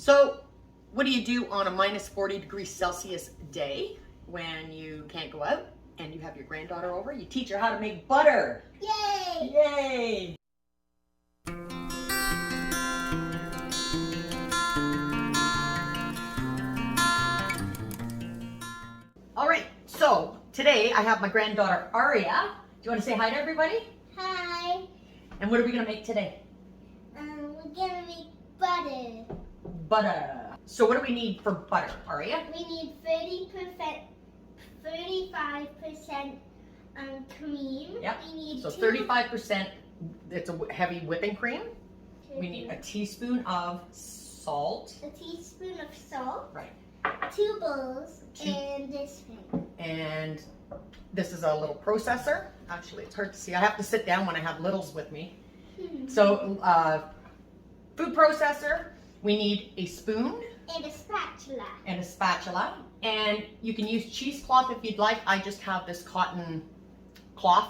So what do you do on a minus 40 degrees Celsius day when you can't go out and you have your granddaughter over? You teach her how to make butter. Yay! Yay! All right, so today I have my granddaughter Aria. Do you want to say hi to everybody? Hi. And what are we going to make today? We're gonna make butter. Butter. So what do we need for butter, Aria? We need 35% cream. Yep. We need So 35%, it's a heavy whipping cream. We need a teaspoon of salt. a teaspoon of salt. Right. 2 bowls and this thing. And this is a little processor. Actually, it's hard to see. I have to sit down when I have littles with me. So, food processor. We need a spoon. And a spatula. And a spatula. And you can use cheesecloth if you'd like. I just have this cotton cloth,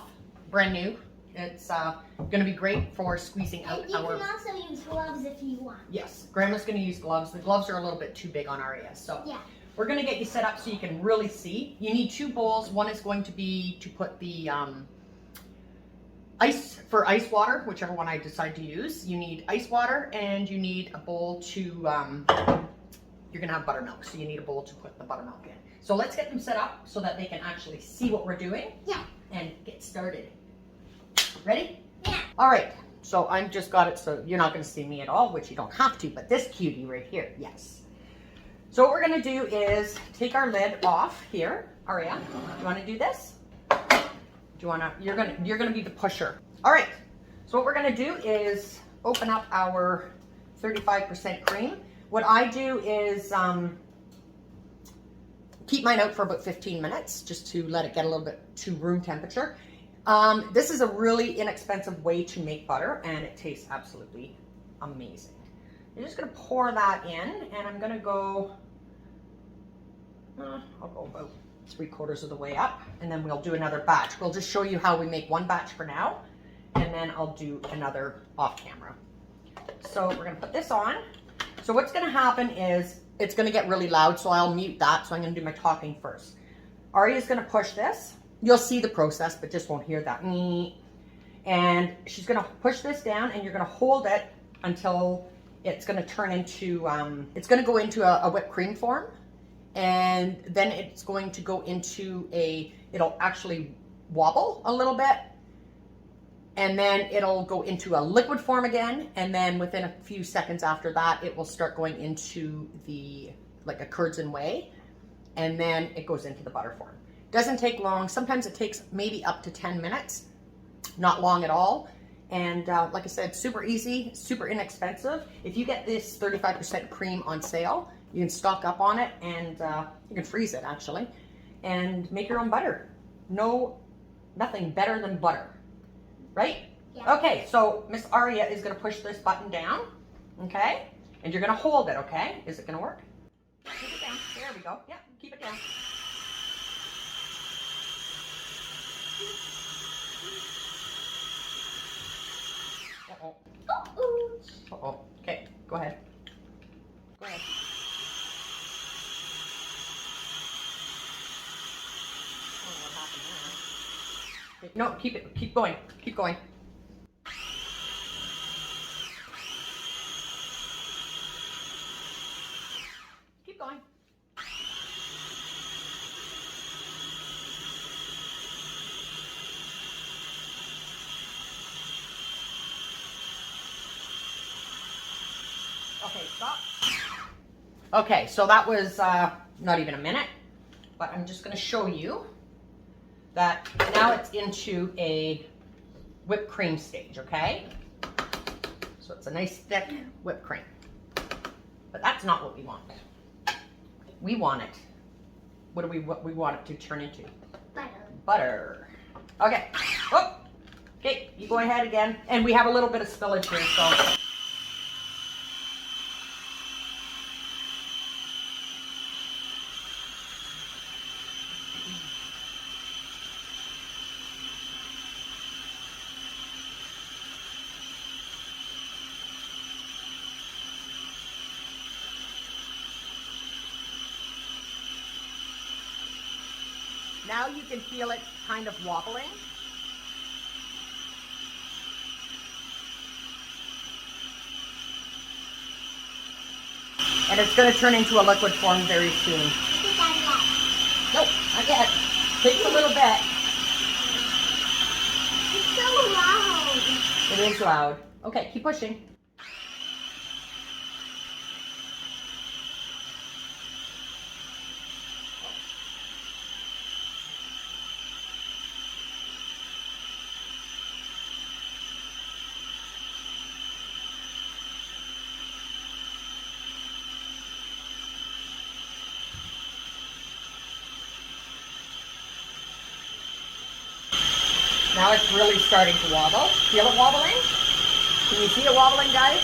brand new. It's going to be great for squeezing out And you can also use gloves if you want. Yes, Grandma's going to use gloves. The gloves are a little bit too big on Aria. So yeah. We're going to get you set up so you can really see. You need 2 bowls. One is going to be to put the ice water, whichever one I decide to use. You need ice water, and you need a bowl to, you're going to have buttermilk, so you need a bowl to put the buttermilk in. So let's get them set up so that they can actually see what we're doing. Yeah. And get started. Ready? Yeah. All right, so I've just got it so you're not going to see me at all, which you don't have to, but this cutie right here, yes. So what we're going to do is take our lid off here. Aria, do you want to do this? Do you want to? You're going to be the pusher. All right. So what we're going to do is open up our 35% cream. What I do is keep mine out for about 15 minutes just to let it get a little bit to room temperature. This is a really inexpensive way to make butter, and it tastes absolutely amazing. I'm just going to pour that in, and I'm going to go, I'll go about 3/4 of the way up, and then we'll do another batch. We'll just show you how we make one batch for now, and then I'll do another off camera. So we're going to put this on. So what's going to happen is it's going to get really loud, so I'll mute that. So I'm going to do my talking first. Aria's going to push this. You'll see the process, but just won't hear that. And she's going to push this down, and you're going to hold it until it's going to turn into, it's going to go into a whipped cream form. And then it's going to go into it'll actually wobble a little bit. And then it'll go into a liquid form again. And then within a few seconds after that, it will start going into like a curds and whey. And then it goes into the butter form. Doesn't take long. Sometimes it takes maybe up to 10 minutes. Not long at all. And like I said, super easy, super inexpensive. If you get this 35% cream on sale, you can stock up on it, and you can freeze it actually, and make your own butter. Nothing better than butter, right? Yeah. Okay, so Miss Aria is gonna push this button down, okay? And you're gonna hold it, okay? Is it gonna work? Keep it down, there we go. Yep, keep it down. Uh-oh. Uh-oh. Okay, go ahead. Go ahead. I don't know what happened there. Okay, no, keep going. Keep going. Keep going. Okay, stop. Okay, so that was not even a minute, but I'm just going to show you that now it's into a whipped cream stage, okay? So it's a nice thick whipped cream. But that's not what we want. We want it. What we want it to turn into? Butter. Butter. Okay. Oh. Okay, you go ahead again. And we have a little bit of spillage here, so. Now you can feel it kind of wobbling. And it's going to turn into a liquid form very soon. Nope, not yet. Takes a little bit. It's so loud. It is loud. Okay, keep pushing. Now it's really starting to wobble. Feel it wobbling? Can you see it wobbling, guys?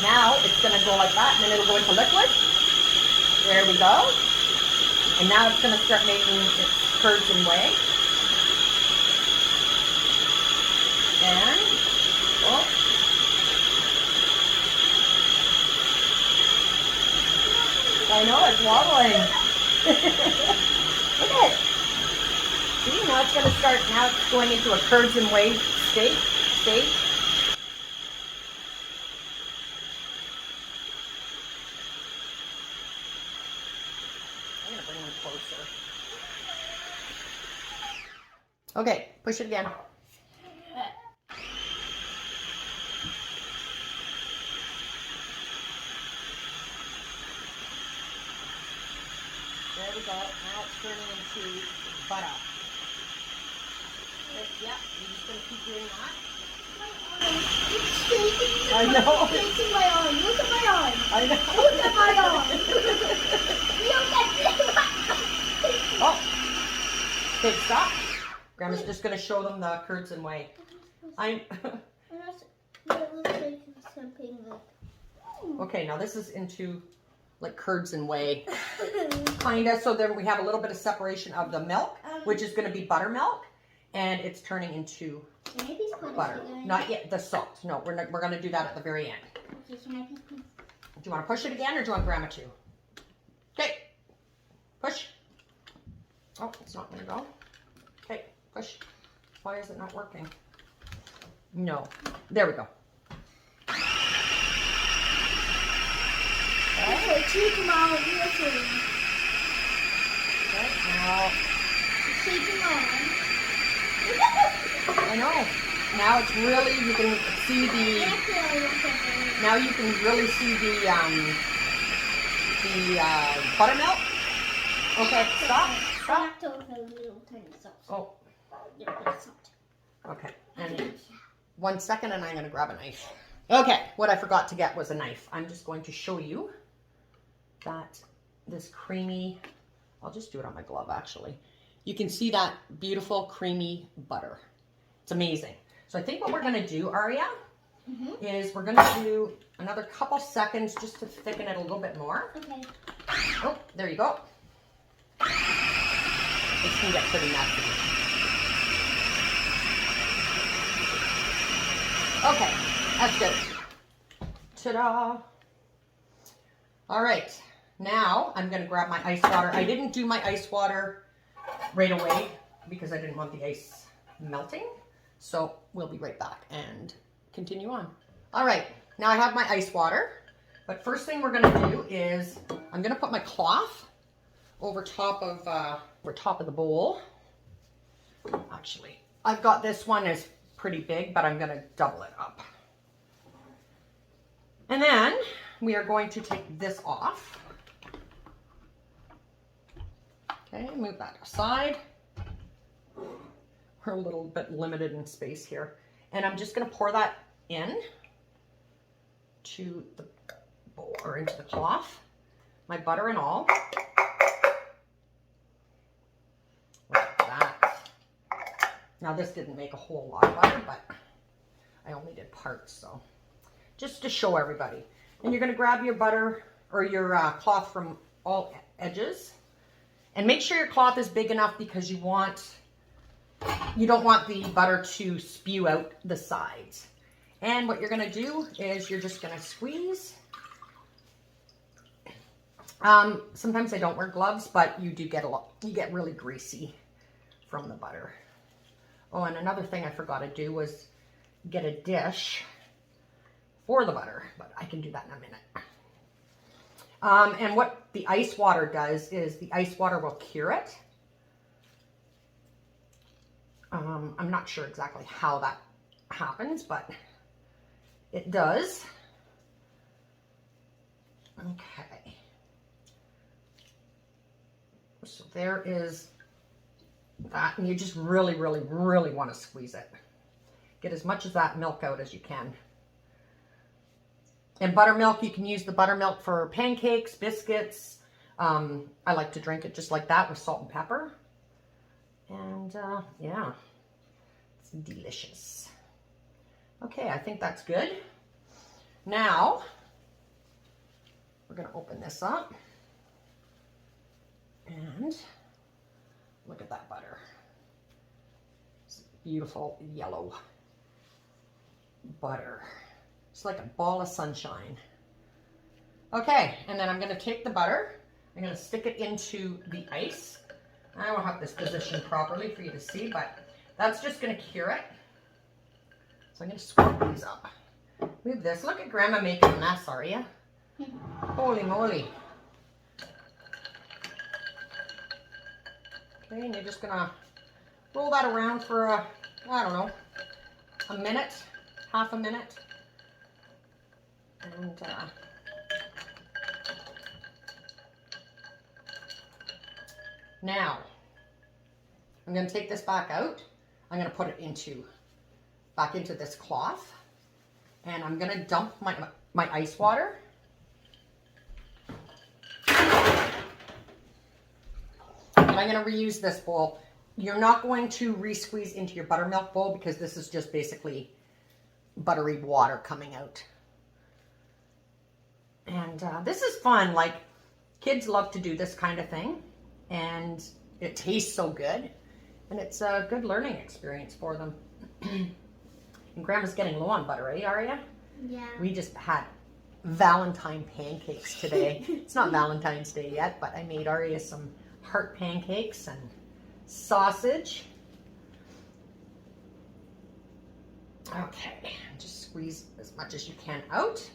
Now it's going to go like that, and then it'll go into liquid. There we go. And now it's going to start making its curds and whey. And, oh. I know, it's wobbling. Look at it. See, now it's going to start, now it's going into a curds and whey state. I'm going to bring them closer. Okay, push it again. There we go. Now it's turning into butter. Yeah, you're just going to keep doing that. It's shaking. I know. It's shaking my arm. Look at my arm. I know. Look at my arm. Look at Oh. Okay, stop. Grandma's just going to show them the curds and whey. Okay, now this is into like curds and whey. Kinda, so then we have a little bit of separation of the milk, which is going to be buttermilk. And it's turning into butter. Not yet, the salt. No, we're going to do that at the very end. Okay, can I please? Do you want to push it again, or do you want Grandma to? Okay. Push. Oh, it's not going to go. Okay, push. Why is it not working? No. There we go. Okay, keep my arm. Okay, now. Shaking my arm. I know. Now it's really, you can see the, now you can really see the buttermilk. Okay, stop. Oh. Okay, and 1 second and I'm going to grab a knife. Okay, what I forgot to get was a knife. I'm just going to show you that this creamy, I'll just do it on my glove actually. You can see that beautiful creamy butter. It's amazing. So I think what we're going to do, Aria, is we're going to do another couple seconds just to thicken it a little bit more. Okay. Oh, there you go. This can get pretty messy. Okay, that's good. Ta-da! All right, now I'm going to grab my ice water. I didn't do my ice water right away because I didn't want the ice melting. So we'll be right back and continue on. All right, now I have my ice water, but first thing we're gonna do is I'm gonna put my cloth over top of the bowl. Actually, I've got this one is pretty big, but I'm gonna double it up. And then we are going to take this off. Okay, move that aside. We're a little bit limited in space here. And I'm just going to pour that in to the bowl or into the cloth, my butter and all. Look at that. Now this didn't make a whole lot of butter, but I only did parts, so just to show everybody. And you're going to grab your butter or your cloth from all edges, and make sure your cloth is big enough because you don't want the butter to spew out the sides. And what you're going to do is you're just going to squeeze. Sometimes I don't wear gloves, but you do get you get really greasy from the butter. Oh, and another thing I forgot to do was get a dish for the butter, but I can do that in a minute. And what the ice water does is the ice water will cure it. I'm not sure exactly how that happens, but it does. Okay. So there is that, and you just really, really, really want to squeeze it. Get as much of that milk out as you can. And buttermilk, you can use the buttermilk for pancakes, biscuits. I like to drink it just like that with salt and pepper. And yeah, it's delicious. Okay, I think that's good. Now, we're gonna open this up. And look at that butter. It's beautiful yellow butter. It's like a ball of sunshine. Okay, and then I'm gonna take the butter, I'm gonna stick it into the ice. I don't have this positioned properly for you to see, but that's just gonna cure it. So I'm gonna scoop these up. Move this. Look at Grandma making a mess, Aria. Holy moly. Okay, and you're just gonna roll that around for I don't know, a minute, half a minute. And now I'm going to take this back out. I'm going to put it back into this cloth, and I'm going to dump my ice water. And I'm going to reuse this bowl. You're not going to re-squeeze into your buttermilk bowl because this is just basically buttery water coming out. And this is fun. Like, kids love to do this kind of thing, and it tastes so good, and it's a good learning experience for them. And Grandma's getting low on butter, eh, Aria? Yeah. We just had Valentine pancakes today. It's not Valentine's Day yet, but I made Aria some heart pancakes and sausage. Okay, just squeeze as much as you can out.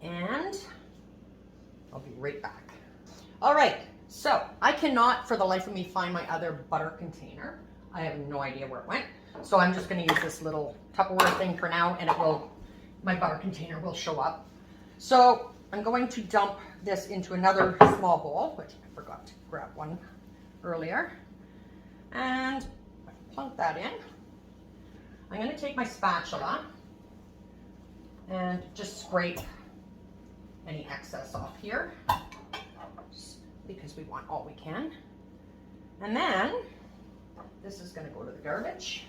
And I'll be right back. All right, so I cannot for the life of me find my other butter container. I have no idea where it went. So I'm just gonna use this little Tupperware thing for now, and my butter container will show up. So I'm going to dump this into another small bowl, which I forgot to grab one earlier. And plunk that in. I'm gonna take my spatula and just scrape any excess off here, just because we want all we can. And then this is going to go to the garbage.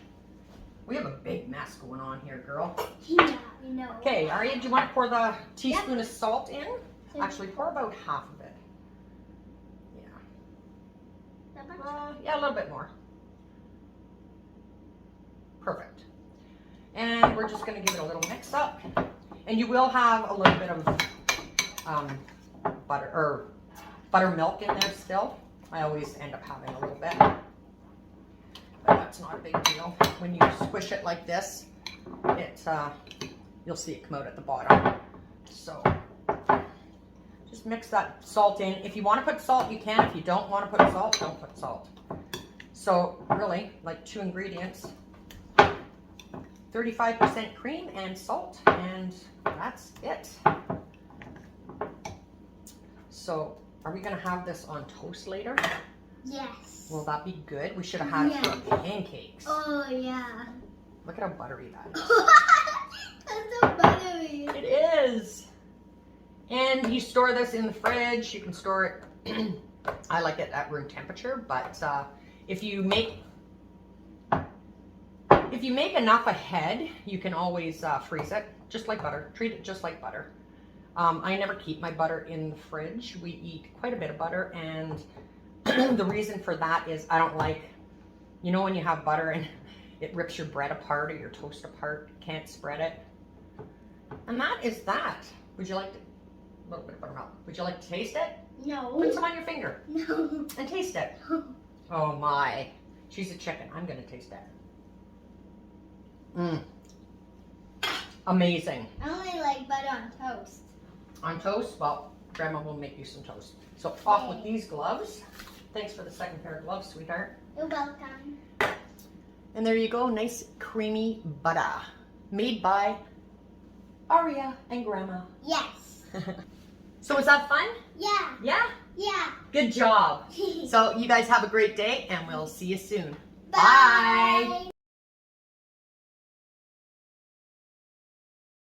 We have a big mess going on here, girl. Yeah, I know. Okay, Aria, do you want to pour the teaspoon of salt in? Actually, pour about half of it. Yeah. Yeah, a little bit more. Perfect. And we're just going to give it a little mix up. And you will have a little bit of buttermilk in there still. I always end up having a little bit, but that's not a big deal. When you squish it like this, you'll see it come out at the bottom. So just mix that salt in. If you want to put salt, you can. If you don't want to put salt, don't put salt. So really, like 2 ingredients, 35% cream and salt, and that's it. So, are we going to have this on toast later? Yes. Will that be good? We should have had it for pancakes. Oh, yeah. Look at how buttery that is. That's so buttery. It is. And you store this in the fridge. You can store it, I like it at room temperature, but if you make enough ahead, you can always freeze it, just like butter. Treat it just like butter. I never keep my butter in the fridge. We eat quite a bit of butter, and the reason for that is I don't like, you know, when you have butter and it rips your bread apart or your toast apart, can't spread it. And that is that. Would you like to A little bit of buttermilk. Would you like to taste it? No. Put some on your finger No. and taste it. Oh my. She's a chicken. I'm going to taste it. Mmm. Amazing. I only like butter on toast. On toast? Well, Grandma will make you some toast. So off with these gloves. Thanks for the second pair of gloves, sweetheart. You're welcome. And there you go. Nice creamy butter. Made by Aria and Grandma. Yes. So was that fun? Yeah. Yeah? Yeah. Good job. So you guys have a great day and we'll see you soon. Bye.